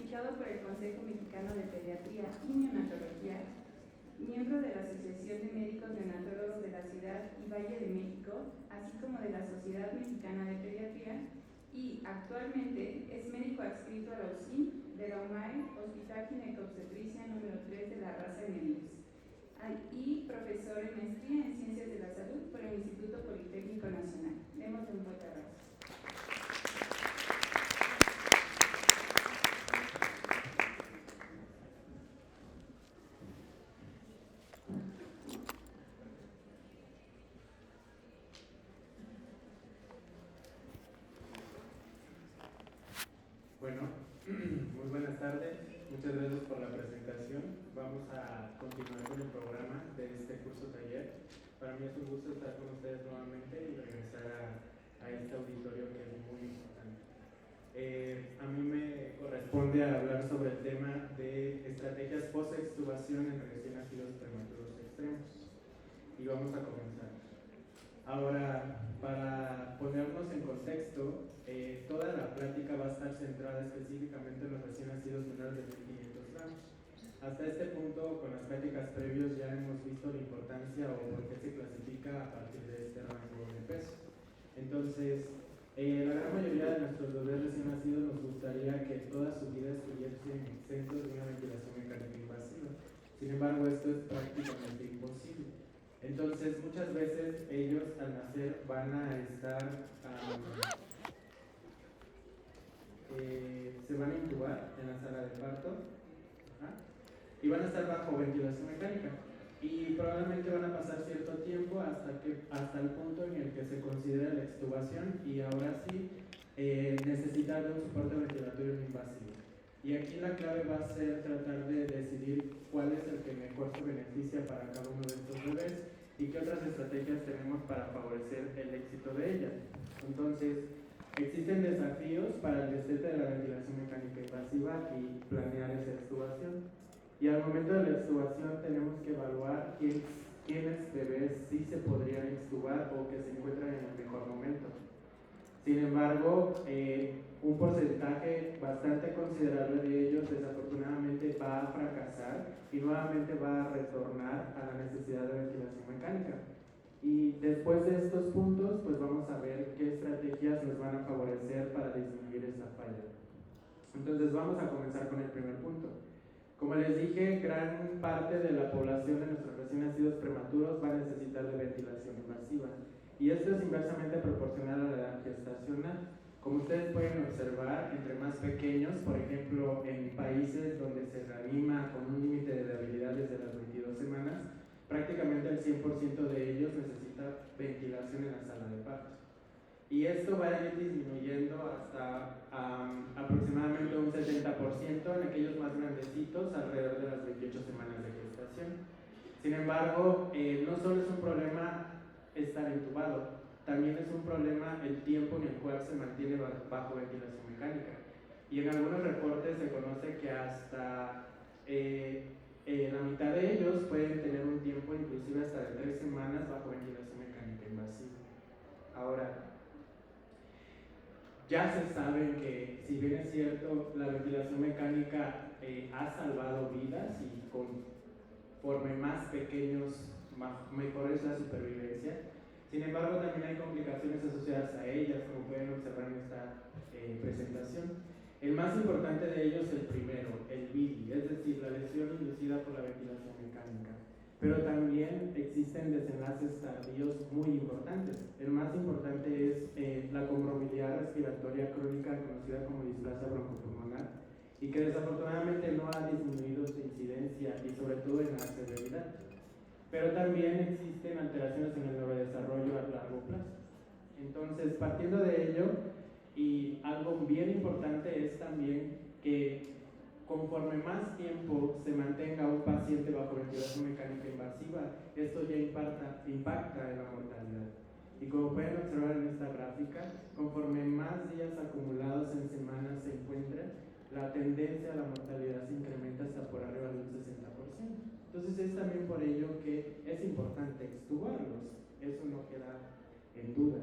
certificado por el Consejo Mexicano de Pediatría y Neonatología, miembro de la Asociación de Médicos Neonatólogos de la Ciudad y Valle de México, así como de la Sociedad Mexicana de Pediatría, y actualmente es médico adscrito a la UCIN de la UMAE, Hospital Ginecobstetricia número 3 de la Raza en el IMSS, y profesor en maestría en Ciencias de la Salud por el Instituto Politécnico Nacional. Demos un fuerte abrazo. Bueno, muy buenas tardes, muchas gracias por la presentación. Vamos a continuar con el programa de este curso taller. Para mí es un gusto estar con ustedes nuevamente y regresar a este auditorio que es muy importante. A mí me corresponde hablar sobre el tema de estrategias post-extubación en recién nacidos prematuros extremos. Y vamos a comenzar. Ahora, para ponernos en contexto, toda la plática va a estar centrada específicamente en los recién nacidos menores de 1.500 gramos. Hasta este punto, con las pláticas previas ya hemos visto la importancia o por qué se clasifica a partir de este rango de peso. Entonces, la gran mayoría de nuestros bebés recién nacidos nos gustaría que toda su vida estuviesen exentos de una ventilación mecánica invasiva. Sin embargo, esto es prácticamente imposible. Entonces, muchas veces ellos al nacer van a estar, se van a intubar en la sala de parto, y van a estar bajo ventilación mecánica. Y probablemente van a pasar cierto tiempo hasta el punto en el que se considera la extubación y ahora sí necesitar de un soporte ventilatorio no invasivo. Y aquí la clave va a ser tratar de decidir cuál es el que mejor se beneficia para cada uno de estos bebés y qué otras estrategias tenemos para favorecer el éxito de ella. Entonces, existen desafíos para el destete de la ventilación mecánica invasiva y planear esa extubación. Y al momento de la extubación tenemos que evaluar quiénes bebés sí se podrían extubar o que se encuentran en el mejor momento. Sin embargo, un porcentaje bastante considerable de ellos desafortunadamente va a fracasar y nuevamente va a retornar a la necesidad de ventilación mecánica. Y después de estos puntos, pues vamos a ver qué estrategias nos van a favorecer para disminuir esa falla. Entonces vamos a comenzar con el primer punto. Como les dije, gran parte de la población de nuestros recién nacidos prematuros va a necesitar de ventilación invasiva. Y esto es inversamente proporcional a la edad gestacional. Como ustedes pueden observar, entre más pequeños, por ejemplo, en países donde se reanima con un límite de habilidad desde las 22 semanas, prácticamente el 100% de ellos necesita ventilación en la sala de parto. Y esto va a ir disminuyendo hasta aproximadamente un 70% en aquellos más grandecitos, alrededor de las 28 semanas de gestación. Sin embargo, no solo es un problema estar intubado, también es un problema el tiempo en el cual se mantiene bajo ventilación mecánica. Y en algunos reportes se conoce que hasta la mitad de ellos pueden tener un tiempo inclusive hasta de 3 semanas bajo ventilación mecánica invasiva. Ahora, ya se sabe que, si bien es cierto, la ventilación mecánica ha salvado vidas y conforme más pequeños, mejor es la supervivencia. Sin embargo, también hay complicaciones asociadas a ellas, como pueden observar en esta presentación. El más importante de ellos es el primero, el BIDI, es decir, la lesión inducida por la ventilación mecánica. Pero también existen desenlaces tardíos muy importantes. El más importante es la comorbilidad respiratoria crónica conocida como displasia broncopulmonar y que desafortunadamente no ha disminuido su incidencia y sobre todo en la severidad. Pero también existen alteraciones en el neurodesarrollo a largo plazo. Entonces, partiendo de ello, y algo bien importante es también que conforme más tiempo se mantenga un paciente bajo ventilación mecánica invasiva, esto ya impacta en la mortalidad. Y como pueden observar en esta gráfica, conforme más días acumulados en semanas se encuentran, la tendencia a la mortalidad se incrementa hasta por arriba de un 60%. Entonces es también por ello que es importante extubarlos, eso no queda en duda.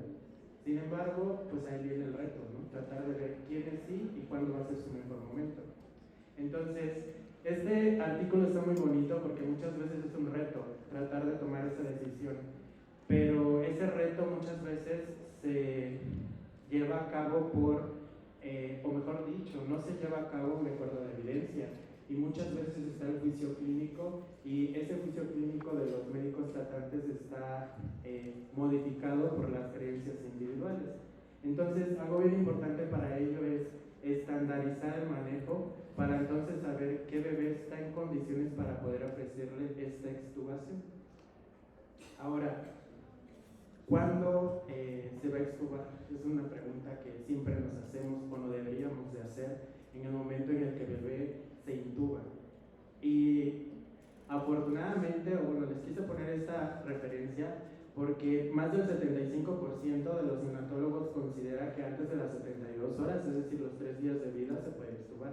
Sin embargo, pues ahí viene el reto, ¿no? Tratar de ver quiénes sí y cuándo va a ser su mejor momento. porque muchas veces es un reto tratar de tomar esa decisión, pero ese reto muchas veces se lleva a cabo o mejor dicho, no se lleva a cabo de acuerdo a la evidencia, y muchas veces está el juicio clínico, y ese juicio clínico de los médicos tratantes está modificado por las creencias individuales. Entonces, algo bien importante para ello es estandarizar el manejo para entonces saber qué bebé está en condiciones para poder ofrecerle esta extubación. Ahora, ¿cuándo se va a extubar? Es una pregunta que siempre nos hacemos o no deberíamos de hacer en el momento en el que el bebé se intuba. Y afortunadamente, les quise poner esta referencia porque más del 75% de los neonatólogos considera que antes de las 72 horas, es decir, los 3 días de vida, se puede extubar.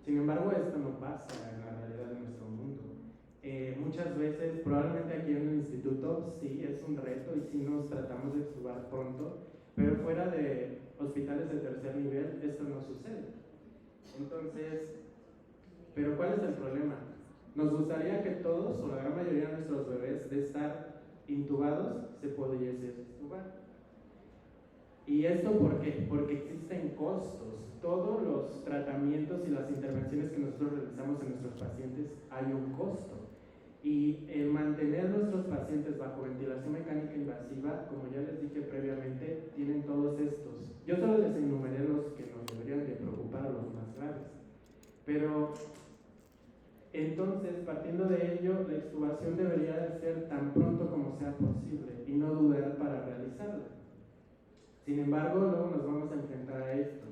Sin embargo, esto no pasa en la realidad de nuestro mundo. Muchas veces, probablemente aquí en el instituto, sí es un reto y sí nos tratamos de extubar pronto, pero fuera de hospitales de tercer nivel, esto no sucede. Entonces, ¿pero cuál es el problema? Nos gustaría que todos, o la gran mayoría de nuestros bebés, de estar intubados, se pudiese extubar. ¿Y esto por qué? Porque existen costos. Todos los tratamientos y las intervenciones que nosotros realizamos en nuestros pacientes hay un costo. Y el mantener nuestros pacientes bajo ventilación mecánica invasiva, como ya les dije previamente, tienen todos estos. Yo solo les enumeré los que nos deberían de preocupar, a los más graves. Pero entonces, partiendo de ello, la extubación debería de ser tan pronto como sea posible y no dudar para realizarla. Sin embargo, luego nos vamos a enfrentar a esto.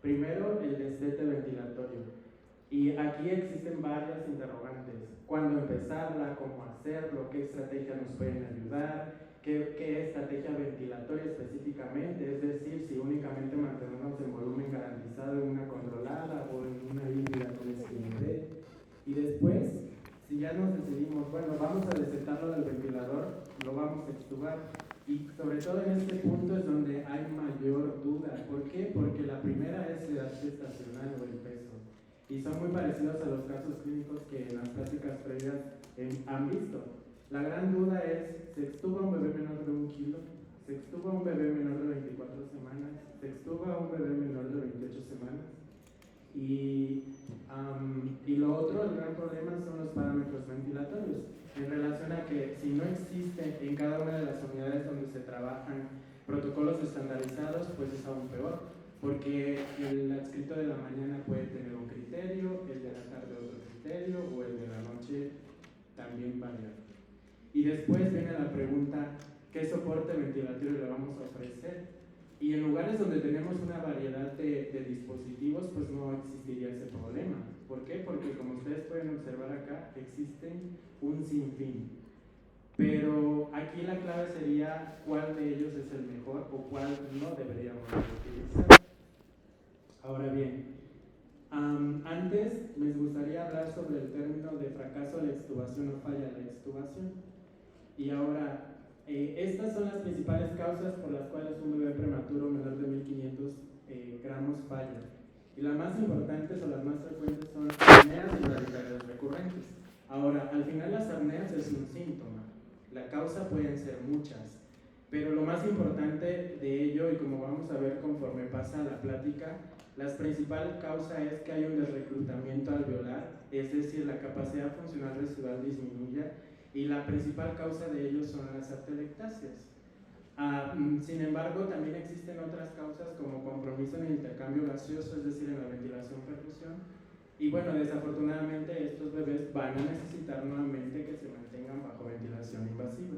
Primero, el destete ventilatorio. Y aquí existen varias interrogantes. ¿Cuándo empezarla? ¿Cómo hacerlo? ¿Qué estrategias nos pueden ayudar? ¿Qué estrategia ventilatoria específicamente? Es decir, si únicamente mantenemos el volumen garantizado en una controlada o en una híbrida con SPID. Y después, si ya nos decidimos, bueno, vamos a destetarlo del ventilador, lo vamos a extubar. Y sobre todo en este punto es donde hay mayor duda. ¿Por qué? Porque la primera es la edad gestacional o el peso. Y son muy parecidos a los casos clínicos que en las pláticas previas han visto. La gran duda es, ¿se extuba un bebé menor de 1 kilo? ¿Se extuba un bebé menor de 24 semanas? ¿Se extuba un bebé menor de 28 semanas? Y lo otro, el gran problema son los parámetros ventilatorios, en relación a que si no existe en cada una de las unidades donde se trabajan protocolos estandarizados, pues es aún peor, porque el adscrito de la mañana puede tener un criterio, el de la tarde otro criterio, o el de la noche también variar. Y después viene la pregunta, ¿qué soporte ventilatorio le vamos a ofrecer? Y en lugares donde tenemos una variedad de dispositivos, pues no existiría ese problema. ¿Por qué? Porque como ustedes pueden observar acá, existen un sinfín. Pero aquí la clave sería cuál de ellos es el mejor o cuál no deberíamos utilizar. Ahora bien, antes me gustaría hablar sobre el término de fracaso de la extubación o falla de la extubación. Y ahora, estas son las principales causas por las cuales un bebé prematuro menor de 1500 gramos falla. Y las más importantes o las más frecuentes son apneas y bradicardias recurrentes. Ahora, al final las apneas es un síntoma. La causa pueden ser muchas. Pero lo más importante de ello, y como vamos a ver conforme pasa la plática, la principal causa es que hay un desreclutamiento alveolar, es decir, la capacidad funcional residual disminuye, y la principal causa de ello son las atelectasias. Sin embargo, también existen otras causas como compromiso en el intercambio gaseoso, es decir, en la ventilación-perfusión. Y bueno, desafortunadamente estos bebés van a necesitar nuevamente que se mantengan bajo ventilación invasiva.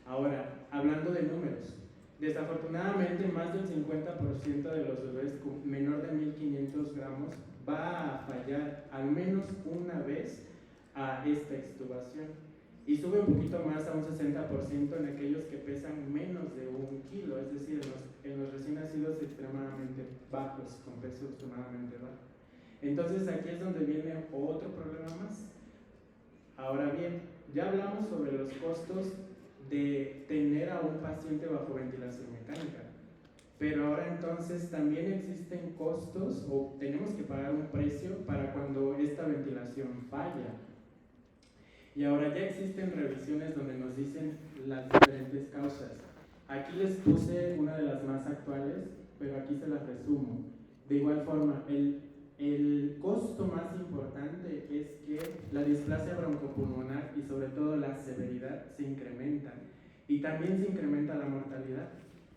Ahora, hablando de números, desafortunadamente más del 50% de los bebés menor de 1500 gramos va a fallar al menos una vez a esta extubación. Y sube un poquito más a un 60% en aquellos que pesan menos de 1 kilo, es decir, en los recién nacidos extremadamente bajos, con peso extremadamente bajo. Entonces aquí es donde viene otro problema más. Ahora bien, ya hablamos sobre los costos de tener a un paciente bajo ventilación mecánica, pero ahora entonces también existen costos o tenemos que pagar un precio para cuando esta ventilación falla. Y ahora ya existen revisiones donde nos dicen las diferentes causas. Aquí les puse una de las más actuales, pero aquí se las resumo. De igual forma, el costo más importante es que la displasia broncopulmonar y sobre todo la severidad se incrementan y también se incrementa la mortalidad.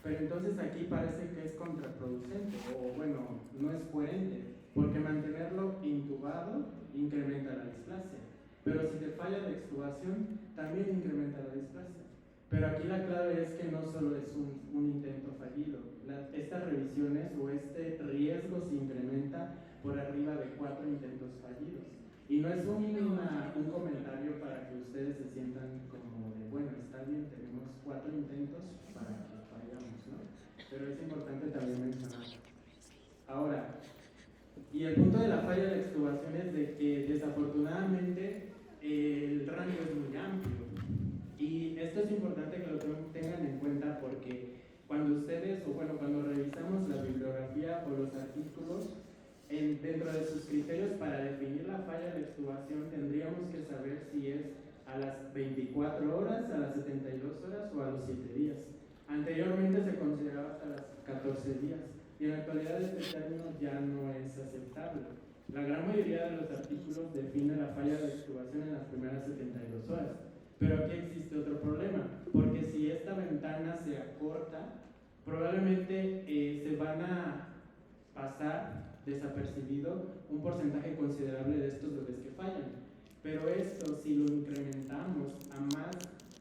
Pero entonces aquí parece que es contraproducente o bueno, no es coherente, porque mantenerlo intubado incrementa la displasia. Pero si te falla la extubación, también incrementa la displasia. Pero aquí la clave es que no solo es un intento fallido. Estas revisiones o este riesgo se incrementa por arriba de 4 intentos fallidos. Y no es un comentario para que ustedes se sientan como de, bueno, está bien, tenemos 4 intentos para que fallamos, ¿no? Pero es importante también mencionar. Ahora, y el punto de la falla de la extubación es de que desafortunadamente el rango es muy amplio. Y esto es importante que lo tengan en cuenta porque cuando ustedes, o bueno, cuando revisamos la bibliografía o los artículos, dentro de sus criterios para definir la falla de extubación tendríamos que saber si es a las 24 horas, a las 72 horas o a los 7 días. Anteriormente se consideraba hasta las 14 días y en la actualidad este término ya no es aceptable. La gran mayoría de los artículos define la falla de extubación en las primeras 72 horas. Pero aquí existe otro problema, porque si esta ventana se acorta, probablemente se van a pasar desapercibido un porcentaje considerable de estos bebés que fallan. Pero esto, si lo incrementamos a más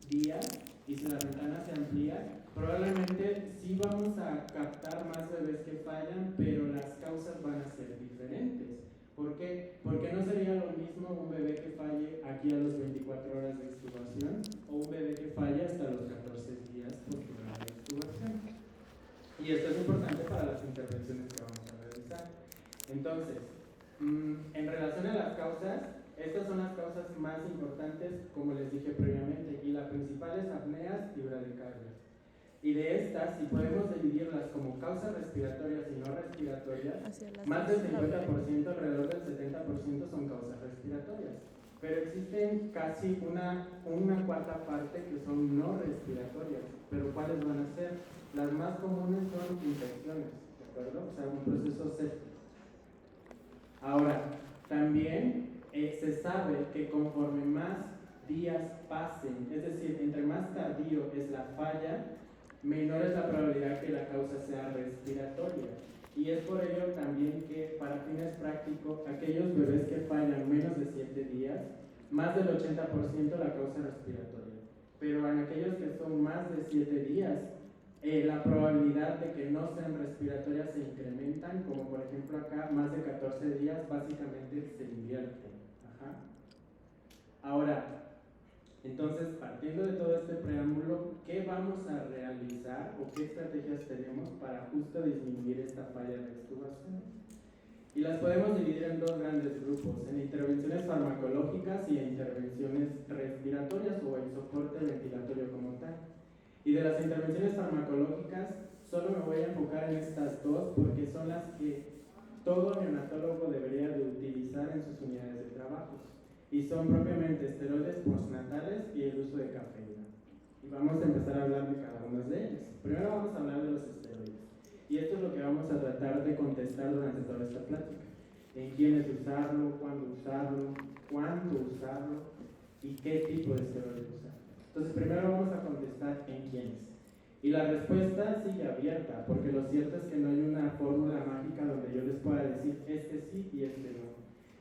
días y si la ventana se amplía, probablemente sí vamos a captar más bebés que fallan, pero las causas van a ser diferentes. ¿Por qué? Porque no sería lo mismo un bebé que falle aquí a los 24 horas de extubación o un bebé que falle hasta los 14 días por primera extubación. Y esto es importante para las intervenciones que vamos a realizar. Entonces, en relación a las causas, estas son las causas más importantes, como les dije previamente, y la principal es apneas y bradicardias. Y de estas, si podemos dividirlas como causas respiratorias y no respiratorias, más del 50%, alrededor del 70% son causas respiratorias. Pero existen casi una cuarta parte que son no respiratorias. ¿Pero cuáles van a ser? Las más comunes son infecciones, ¿de acuerdo? O sea, un proceso séptico. Ahora, también se sabe que conforme más días pasen, es decir, entre más tardío es la falla, menor es la probabilidad que la causa sea respiratoria. Y es por ello también que, para fines prácticos, aquellos bebés que fallan menos de 7 días, más del 80% la causa respiratoria. Pero en aquellos que son más de 7 días, la probabilidad de que no sean respiratorias se incrementan, como por ejemplo acá, más de 14 días, básicamente se invierte. Ajá. Ahora, entonces, partiendo de todo este preámbulo, ¿qué vamos a realizar o qué estrategias tenemos para justo disminuir esta falla de extubación? Y las podemos dividir en dos grandes grupos, en intervenciones farmacológicas y en intervenciones respiratorias o en soporte ventilatorio como tal. Y de las intervenciones farmacológicas, solo me voy a enfocar en estas dos porque son las que todo neonatólogo debería de utilizar en sus unidades de trabajo. Y son propiamente esteroides postnatales y el uso de cafeína. Y vamos a empezar a hablar de cada una de ellas. Primero vamos a hablar de los esteroides. Y esto es lo que vamos a tratar de contestar durante toda esta plática. En quiénes usarlo, cuándo usarlo, cuánto usarlo y qué tipo de esteroides usar. Entonces primero vamos a contestar en quiénes. Y la respuesta sigue abierta, porque lo cierto es que no hay una fórmula mágica donde yo les pueda decir este sí y este no.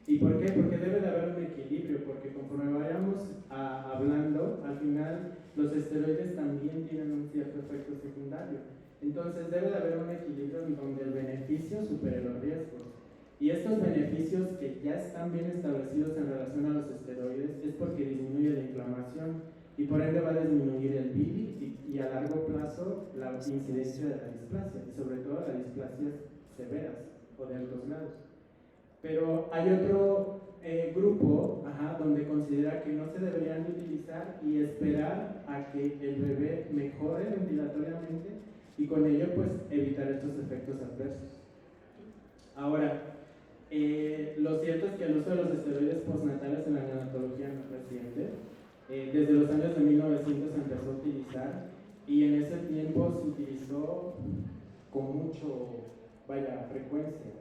¿Y por qué? Porque debe de haber un equilibrio, porque conforme vayamos hablando, al final los esteroides también tienen un cierto efecto secundario. Entonces debe de haber un equilibrio en donde el beneficio supere los riesgos. Y estos beneficios que ya están bien establecidos en relación a los esteroides es porque disminuye la inflamación y por ende va a disminuir el bilis y a largo plazo la incidencia de la displasia, y sobre todo las displasias severas o de altos grados. Pero hay otro grupo donde considera que no se deberían utilizar y esperar a que el bebé mejore ventilatoriamente y con ello pues evitar estos efectos adversos. Ahora, Lo cierto es que el uso de los esteroides postnatales en la neonatología no es reciente. Desde los años de 1900 se empezó a utilizar y en ese tiempo se utilizó con frecuencia.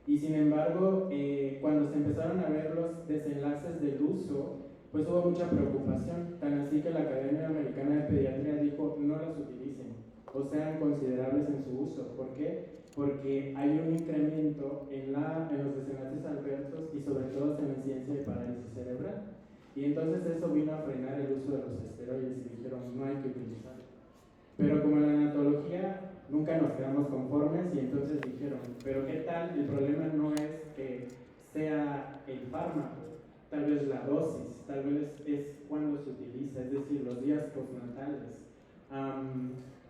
Y sin embargo, cuando se empezaron a ver los desenlaces del uso, pues hubo mucha preocupación, tan así que la Academia Americana de Pediatría dijo no los utilicen o sean considerables en su uso. ¿Por qué? Porque hay un incremento en los desenlaces adversos y sobre todo en la incidencia de parálisis cerebral. Y entonces eso vino a frenar el uso de los esteroides y dijeron no hay que utilizarlo. Pero como en la neonatología nunca nos quedamos conformes y entonces dijeron, pero ¿qué tal? El problema no es que sea el fármaco, tal vez la dosis, tal vez es cuando se utiliza, es decir, los días postnatales.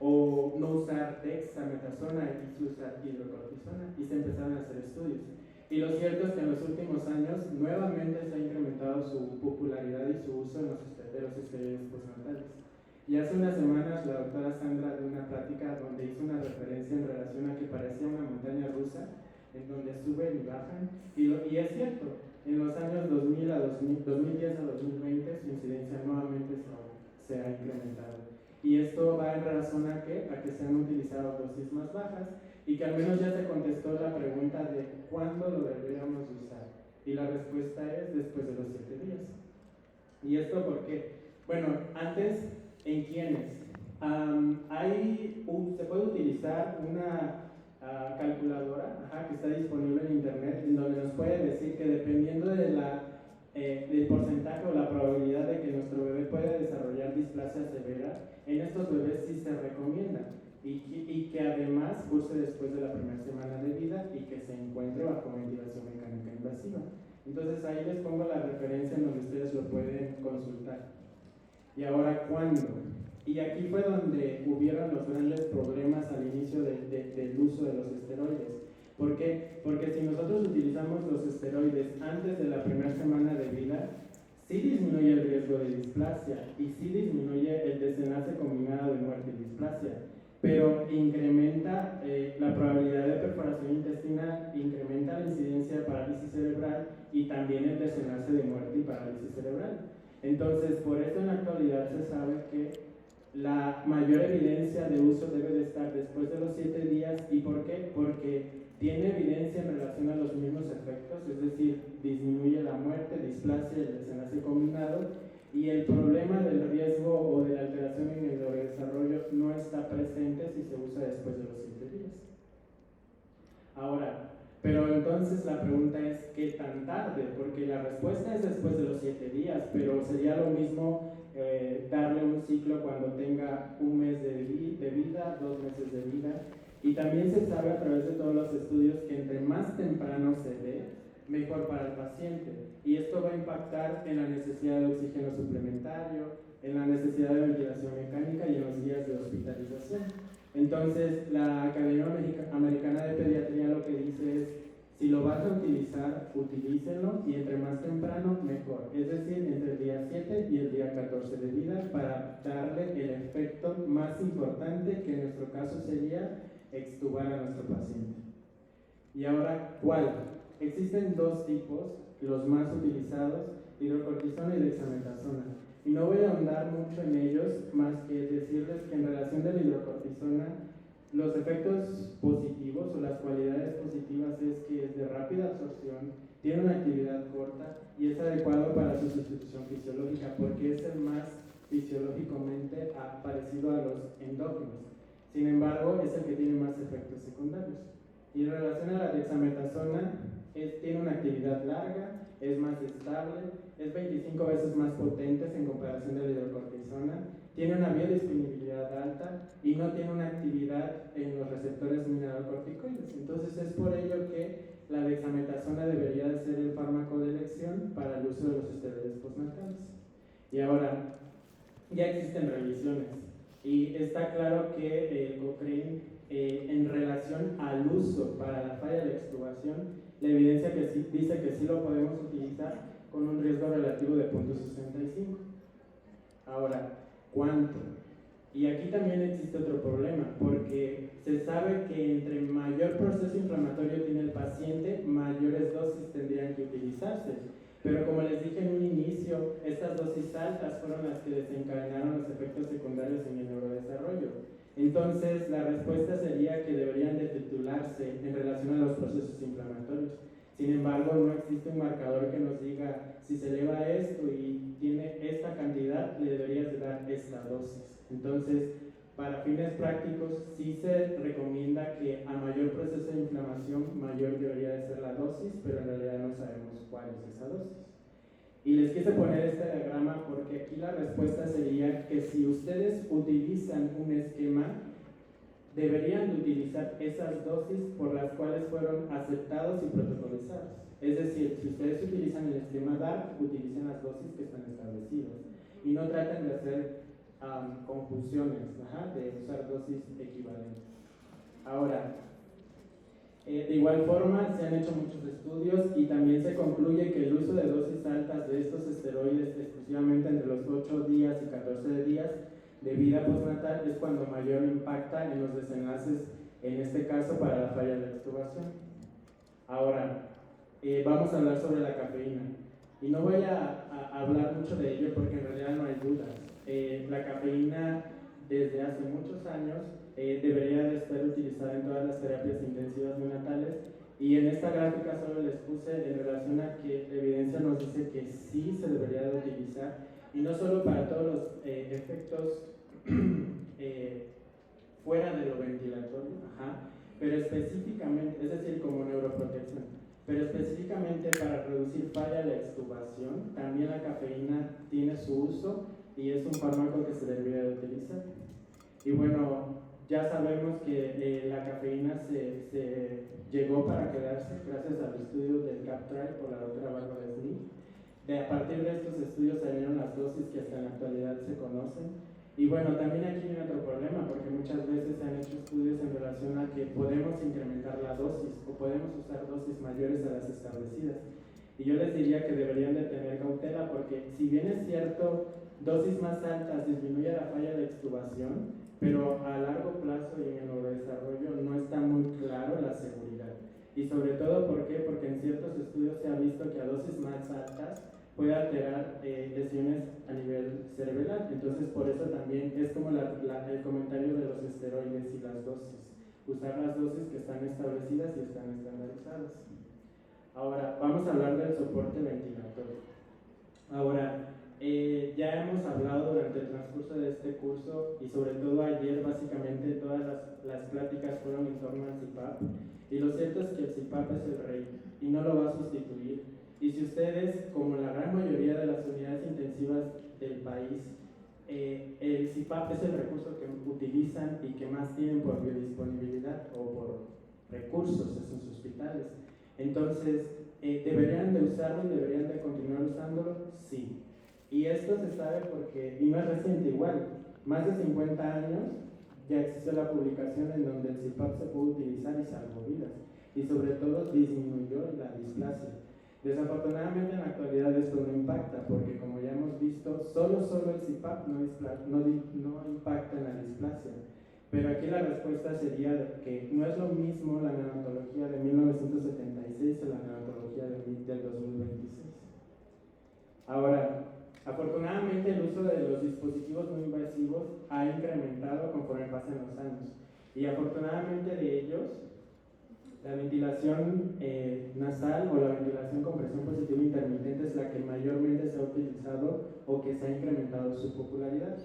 O no usar dexametasona y sí usar hidrocortisona, y se empezaron a hacer estudios. Y lo cierto es que en los últimos años nuevamente se ha incrementado su popularidad y su uso de los esteroides postnatales. Y hace unas semanas la doctora Sandra dio una plática donde hizo una referencia en relación a que parecía una montaña rusa, en donde suben y bajan, y es cierto, en los años 2010 a 2020 su incidencia nuevamente se ha incrementado. Y esto va en razón a que se han utilizado dosis más bajas y que al menos ya se contestó la pregunta de cuándo lo deberíamos usar. Y la respuesta es después de los 7 días. ¿Y esto por qué? Bueno, antes, ¿en quiénes? Se puede utilizar una calculadora que está disponible en internet, en donde nos puede decir que dependiendo de del porcentaje o la probabilidad de que nuestro bebé pueda desarrollar displasia severa, en estos bebés sí se recomienda y que además curse después de la primera semana de vida y que se encuentre bajo ventilación mecánica invasiva. Entonces ahí les pongo la referencia en donde ustedes lo pueden consultar. Y ahora, ¿cuándo? Y aquí fue donde hubieron los grandes problemas al inicio del uso de los esteroides. ¿Por qué? Porque si nosotros utilizamos los esteroides antes de la primera semana de vida, sí disminuye el riesgo de displasia y sí disminuye el desenlace combinado de muerte y displasia, pero incrementa la probabilidad de perforación intestinal, incrementa la incidencia de parálisis cerebral y también el desenlace de muerte y parálisis cerebral. Entonces, por eso en la actualidad se sabe que la mayor evidencia de uso debe de estar después de los 7 días. ¿Y por qué? Porque tiene evidencia en relación a los mismos efectos, es decir, disminuye la muerte, displasia y el desenlace combinado, y el problema del riesgo o de la alteración en el neurodesarrollo no está presente si se usa después de los 7 días. Ahora, pero entonces la pregunta es, ¿qué tan tarde? Porque la respuesta es después de los 7 días, pero sería lo mismo darle un ciclo cuando tenga 1 mes de vida, 2 meses de vida. Y también se sabe a través de todos los estudios que entre más temprano se dé, mejor para el paciente. Y esto va a impactar en la necesidad de oxígeno suplementario, en la necesidad de ventilación mecánica y en los días de hospitalización. Entonces, la Academia Americana de Pediatría lo que dice es, si lo vas a utilizar, utilícenlo y entre más temprano, mejor. Es decir, entre el día 7 y el día 14 de vida para darle el efecto más importante, que en nuestro caso sería extubar a nuestro paciente. Y ahora, ¿cuál? Existen 2 tipos, los más utilizados, hidrocortisona y dexametasona. Y no voy a ahondar mucho en ellos, más que decirles que en relación de la hidrocortisona, los efectos positivos o las cualidades positivas es que es de rápida absorción, tiene una actividad corta y es adecuado para su sustitución fisiológica porque es el más fisiológicamente parecido a los endógenos. Sin embargo, es el que tiene más efectos secundarios. Y en relación a la dexametasona, tiene una actividad larga, es más estable, es 25 veces más potente en comparación de la hidrocortisona, tiene una biodisponibilidad alta y no tiene una actividad en los receptores mineralocorticoides. Entonces es por ello que la dexametasona debería de ser el fármaco de elección para el uso de los esteroides postnatales. Y ahora, ya existen revisiones y está claro que Cochrane, en relación al uso para la falla de extubación, la evidencia que sí, dice que sí lo podemos utilizar con un riesgo relativo de 0.65. Ahora, ¿cuánto? Y aquí también existe otro problema, porque se sabe que entre mayor proceso inflamatorio tiene el paciente, mayores dosis tendrían que utilizarse. Pero como les dije en un inicio, estas dosis altas fueron las que desencadenaron los efectos secundarios en el neurodesarrollo. Entonces, la respuesta sería que deberían de titularse en relación a los procesos inflamatorios. Sin embargo, no existe un marcador que nos diga si se eleva esto y tiene esta cantidad, le deberías de dar esta dosis. Entonces, para fines prácticos, sí se recomienda que a mayor proceso de inflamación, mayor debería de ser la dosis, pero en realidad no sabemos cuál es esa dosis. Y les quise poner este diagrama porque aquí la respuesta sería que si ustedes utilizan un esquema, deberían de utilizar esas dosis por las cuales fueron aceptados y protocolizados. Es decir, si ustedes utilizan el esquema DART, utilicen las dosis que están establecidas y no traten de hacer confusiones, de usar dosis equivalentes. Ahora, de igual forma, se han hecho muchos estudios y también se concluye que el uso de dosis altas de estos esteroides exclusivamente entre los 8 días y 14 días de vida postnatal es cuando mayor impacta en los desenlaces, en este caso para la falla de la extubación. Ahora, vamos a hablar sobre la cafeína. Y no voy a hablar mucho de ello porque en realidad no hay dudas. La cafeína desde hace muchos años debería de estar utilizada en todas las terapias intensivas neonatales y en esta gráfica solo les puse en relación a que la evidencia nos dice que sí se debería de utilizar y no solo para todos los efectos fuera de lo ventilatorio, pero específicamente, es decir, como neuroprotección, pero específicamente para reducir falla a la extubación, también la cafeína tiene su uso y es un fármaco que se debería de utilizar. Y bueno, ya sabemos que la cafeína se llegó para quedarse gracias al estudio del CAP-TRI por la doctora Bárbara Smith. A partir de estos estudios salieron las dosis que hasta en la actualidad se conocen. Y bueno, también aquí viene otro problema, porque muchas veces se han hecho estudios en relación a que podemos incrementar la dosis o podemos usar dosis mayores a las establecidas. Y yo les diría que deberían de tener cautela, porque si bien es cierto, dosis más altas disminuye la falla de extubación, pero a largo plazo y en el neurodesarrollo no está muy claro la seguridad. Y sobre todo, ¿por qué? Porque en ciertos estudios se ha visto que a dosis más altas puede alterar lesiones a nivel cerebral. Entonces, por eso también es como el comentario de los esteroides y las dosis. Usar las dosis que están establecidas y están estandarizadas. Ahora, vamos a hablar del soporte ventilatorio. Ahora, ya hemos hablado durante el transcurso de este curso y sobre todo ayer, básicamente todas las pláticas fueron en torno al CPAP. Y lo cierto es que el CPAP es el rey y no lo va a sustituir. Y si ustedes, como la gran mayoría de las unidades intensivas del país, el CPAP es el recurso que utilizan y que más tienen por biodisponibilidad o por recursos en sus hospitales. Entonces, ¿deberían de usarlo y deberían de continuar usándolo? Sí. Y esto se sabe porque, y no es reciente igual, más de 50 años ya existió la publicación en donde el CPAP se pudo utilizar y salvó vidas. Y sobre todo disminuyó la displasia. Desafortunadamente en la actualidad esto no impacta porque como ya hemos visto, solo el CPAP no impacta en la displasia. Pero aquí la respuesta sería que no es lo mismo la neonatología de 1976 que la neonatología del 2026. Ahora, afortunadamente el uso de los dispositivos no invasivos ha incrementado conforme pasan los años. Y afortunadamente de ellos, la ventilación nasal o la ventilación con presión positiva intermitente es la que mayormente se ha utilizado o que se ha incrementado su popularidad.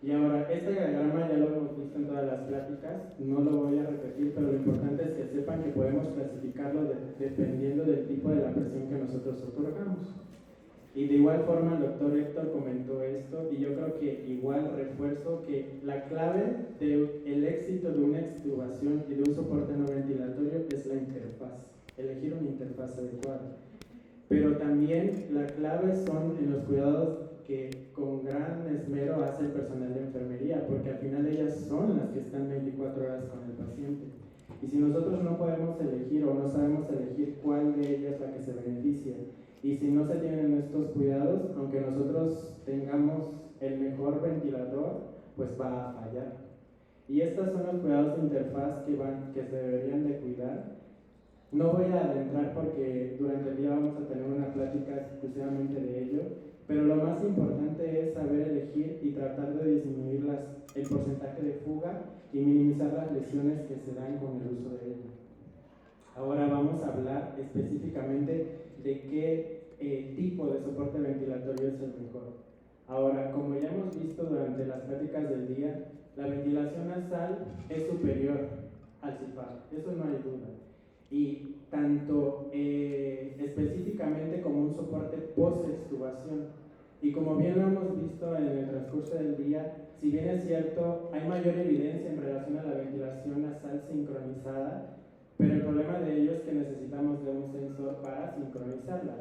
Y ahora, este diagrama ya lo hemos visto en todas las pláticas, no lo voy a repetir, pero lo importante es que sepan que podemos clasificarlo dependiendo del tipo de la presión que nosotros otorgamos. Y de igual forma el doctor Héctor comentó esto y yo creo que igual refuerzo que la clave del éxito de una extubación y de un soporte no ventilatorio es la interfaz, elegir una interfaz adecuada. Pero también la clave son en los cuidados que con gran esmero hace el personal de enfermería, porque al final ellas son las que están 24 horas con el paciente. Y si nosotros no podemos elegir o no sabemos elegir cuál de ellas es la que se beneficia, y si no se tienen estos cuidados, aunque nosotros tengamos el mejor ventilador pues va a fallar. Y estos son los cuidados de interfaz que se deberían de cuidar. No voy a adentrar porque durante el día vamos a tener una plática exclusivamente de ello, pero lo más importante es saber elegir y tratar de disminuir el porcentaje de fuga y minimizar las lesiones que se dan con el uso de ello. Ahora vamos a hablar específicamente de qué tipo de soporte ventilatorio es el mejor. Ahora, como ya hemos visto durante las pláticas del día, la ventilación nasal es superior al CPAP, eso no hay duda. Y tanto específicamente como un soporte post-extubación. Y como bien lo hemos visto en el transcurso del día, si bien es cierto, hay mayor evidencia en relación a la ventilación nasal sincronizada, pero el problema de ello es que necesitamos de un sensor para sincronizarla.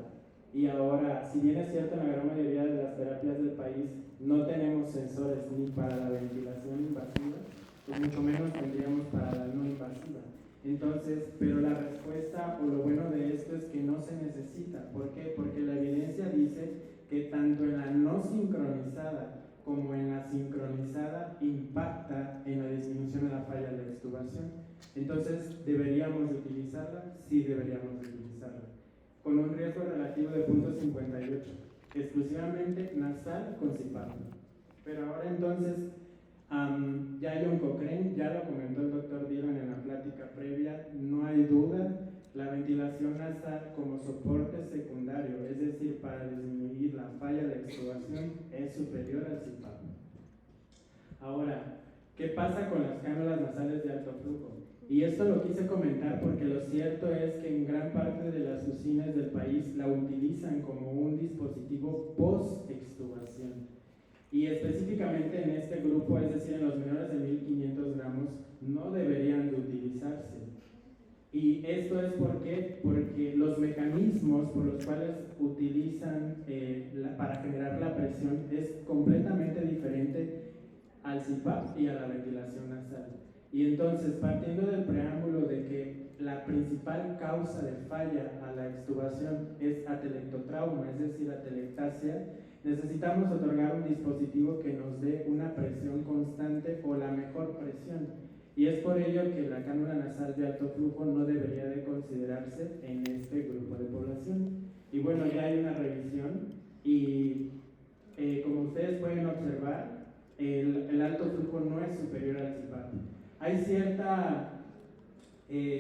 Y ahora, si bien es cierto, en la gran mayoría de las terapias del país no tenemos sensores ni para la ventilación invasiva, pues mucho menos tendríamos para la no invasiva. Entonces, pero la respuesta o lo bueno de esto es que no se necesita. ¿Por qué? Porque la evidencia dice que tanto en la no sincronizada como en la sincronizada impacta en la disminución de la falla de extubación. Entonces, ¿deberíamos de utilizarla? Sí, deberíamos de utilizarla. Con un riesgo relativo de 0.58, exclusivamente nasal con CPAP. Pero ahora entonces, ya John Cochrane, ya lo comentó el doctor Dillon en la plática previa, no hay duda, la ventilación nasal como soporte secundario, es decir, para disminuir la falla de extubación, es superior al CPAP. Ahora, ¿qué pasa con las cánulas nasales de alto flujo? Y esto lo quise comentar porque lo cierto es que en gran parte de las UCINes del país la utilizan como un dispositivo post-extubación. Y específicamente en este grupo, es decir, en los menores de 1500 gramos, no deberían de utilizarse. Y esto es porque los mecanismos por los cuales utilizan para generar la presión es completamente diferente al CPAP y a la ventilación nasal. Y entonces, partiendo del preámbulo de que la principal causa de falla a la extubación es atelectotrauma, es decir, atelectasia, necesitamos otorgar un dispositivo que nos dé una presión constante o la mejor presión. Y es por ello que la cánula nasal de alto flujo no debería de considerarse en este grupo de población. Y bueno, ya hay una revisión y como ustedes pueden observar, el alto flujo no es superior al CPAP. Hay cierta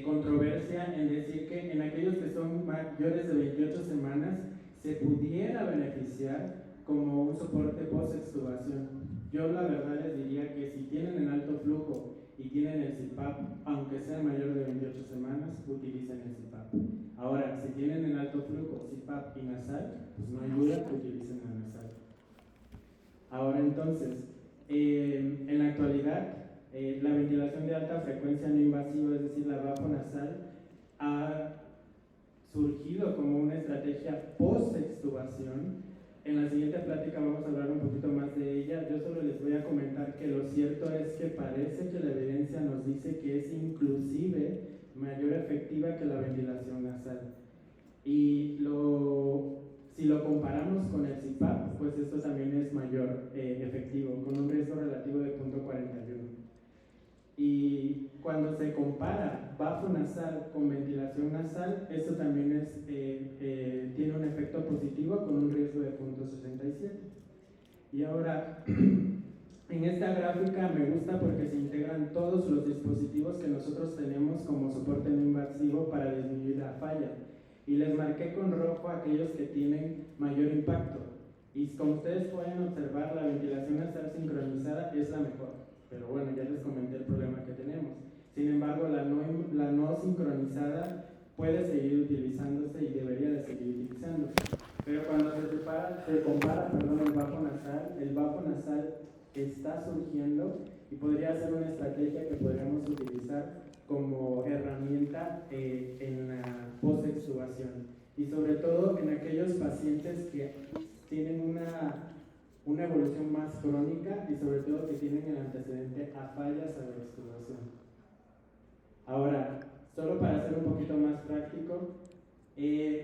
controversia en decir que en aquellos que son mayores de 28 semanas se pudiera beneficiar como un soporte post-extubación. Yo la verdad les diría que si tienen en alto flujo y tienen el CPAP, aunque sea mayor de 28 semanas, utilicen el CPAP. Ahora, si tienen en alto flujo CPAP y nasal, pues no hay duda que utilicen la nasal. Ahora entonces, en la actualidad, la ventilación de alta frecuencia no invasiva, es decir, la vaponasal, ha surgido como una estrategia post-extubación. En la siguiente plática vamos a hablar un poquito más de ella. Yo solo les voy a comentar que lo cierto es que parece que la evidencia nos dice que es inclusive mayor efectiva que la ventilación nasal. Y si lo comparamos con el CPAP, pues esto también es mayor efectivo, con un riesgo relativo de 0.41. Y cuando se compara bafo nasal con ventilación nasal, esto también tiene un efecto positivo con un riesgo de 0.67. Y ahora, en esta gráfica me gusta porque se integran todos los dispositivos que nosotros tenemos como soporte no invasivo para disminuir la falla. Y les marqué con rojo aquellos que tienen mayor impacto. Y como ustedes pueden observar, la ventilación nasal sincronizada es la mejor. Pero bueno, ya les comenté el problema que tenemos. Sin embargo, la no sincronizada puede seguir utilizándose y debería de seguir utilizándose. Pero cuando se compara el bajo nasal está surgiendo y podría ser una estrategia que podríamos utilizar como herramienta en la post-extubación. Y sobre todo en aquellos pacientes que tienen una evolución más crónica y sobre todo que tienen el antecedente a fallas a la extubación. Ahora, solo para ser un poquito más práctico,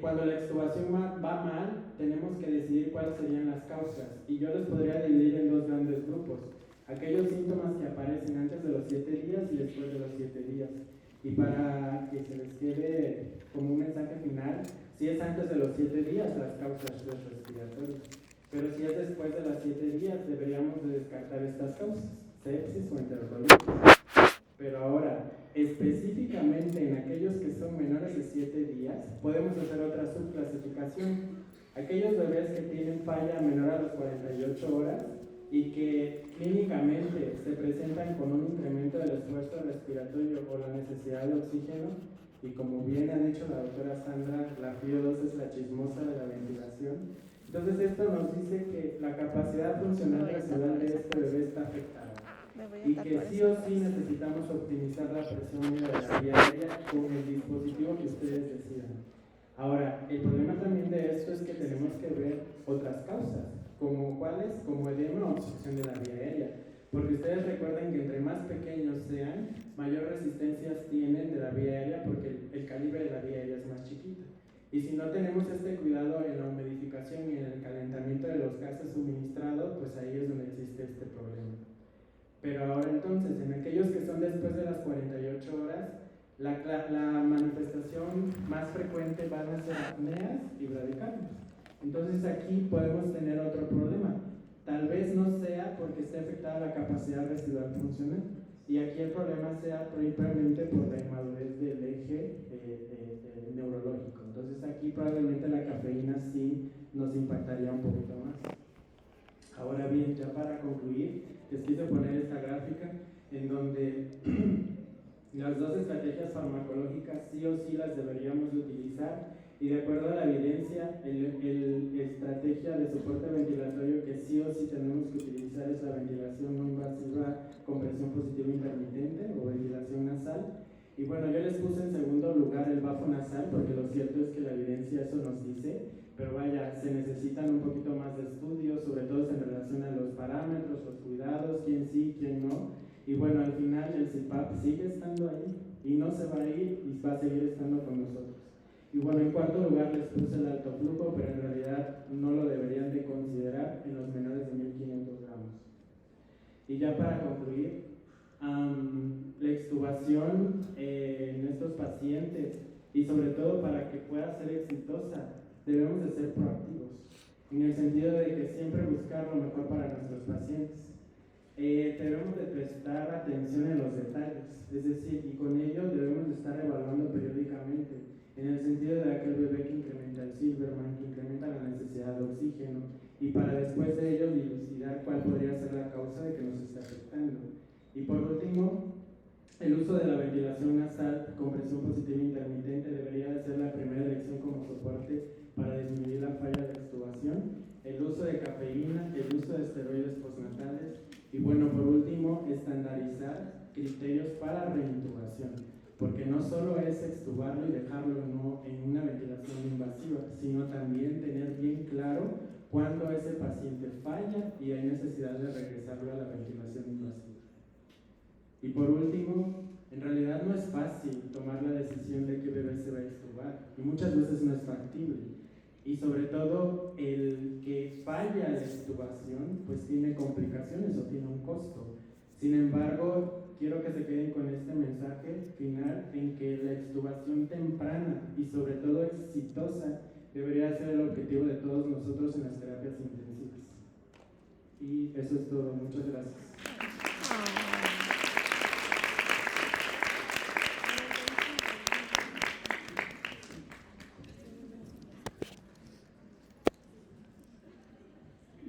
cuando la extubación va mal, tenemos que decidir cuáles serían las causas. Y yo les podría dividir en dos grandes grupos. aquellos síntomas que aparecen antes de los 7 días y después de los 7 días. Y para que se les quede como un mensaje final, si es antes de los 7 días, las causas respiratorias. Pero si es después de los 7 días, deberíamos de descartar estas causas, sepsis o enterocolitis. Pero ahora, específicamente en aquellos que son menores de 7 días, podemos hacer otra subclasificación. Aquellos bebés que tienen falla menor a las 48 horas y que clínicamente se presentan con un incremento del esfuerzo respiratorio o la necesidad de oxígeno, y como bien ha dicho la doctora Sandra, la FIO2 es la chismosa de la ventilación. Entonces esto nos dice que la capacidad funcional residual de este bebé está afectada y que sí o sí necesitamos optimizar la presión de la vía aérea con el dispositivo que ustedes decidan. Ahora, el problema también de esto es que tenemos que ver otras causas, como cuáles, como edema o obstrucción de la vía aérea, porque ustedes recuerden que entre más pequeños sean, mayor resistencias tienen de la vía aérea porque el calibre de la vía aérea es más chiquito. Y si no tenemos este cuidado en la humidificación y en el calentamiento de los gases suministrados, pues ahí es donde existe este problema. Pero ahora entonces, en aquellos que son después de las 48 horas, la manifestación más frecuente van a ser apneas y bradicardias. Entonces aquí podemos tener otro problema. Tal vez no sea porque esté afectada la capacidad residual funcional. Y aquí el problema sea principalmente por la inmadurez del eje neurológico. Entonces aquí probablemente la cafeína sí nos impactaría un poquito más. Ahora bien, ya para concluir, les quise poner esta gráfica en donde las dos estrategias farmacológicas sí o sí las deberíamos de utilizar, y de acuerdo a la evidencia, la estrategia de soporte ventilatorio que sí o sí tenemos que utilizar es la ventilación no invasiva con presión positiva intermitente o ventilación nasal. Y bueno, yo les puse en segundo lugar el bafo nasal porque lo cierto es que la evidencia eso nos dice, pero vaya, se necesitan un poquito más de estudios, sobre todo en relación a los parámetros, los cuidados, quién sí, quién no. Y bueno, al final el CPAP sigue estando ahí y no se va a ir y va a seguir estando con nosotros. Y bueno, en cuarto lugar les puse el alto flujo, pero en realidad no lo deberían de considerar en los menores de 1500 gramos. Y ya para concluir, la extubación en estos pacientes, y sobre todo para que pueda ser exitosa, debemos de ser proactivos, en el sentido de que siempre buscar lo mejor para nuestros pacientes. Debemos de prestar atención en los detalles, es decir, y con ello debemos de estar evaluando periódicamente, en el sentido de aquel bebé que incrementa el Silberman, que incrementa la necesidad de oxígeno, y para después de ello dilucidar cuál podría ser la causa de que nos esté afectando. Y por último, el uso de la ventilación nasal con presión positiva intermitente debería de ser la primera elección como soporte para disminuir la falla de extubación, el uso de cafeína, el uso de esteroides postnatales, y bueno, por último, estandarizar criterios para reintubación, porque no solo es extubarlo y dejarlo no en una ventilación invasiva, sino también tener bien claro cuándo ese paciente falla y hay necesidad de regresarlo a la ventilación invasiva. Y por último, en realidad no es fácil tomar la decisión de qué bebé se va a extubar, y muchas veces no es factible. Y sobre todo, el que falla la extubación, pues tiene complicaciones o tiene un costo. Sin embargo, quiero que se queden con este mensaje final en que la extubación temprana y sobre todo exitosa debería ser el objetivo de todos nosotros en las terapias intensivas. Y eso es todo. Muchas gracias.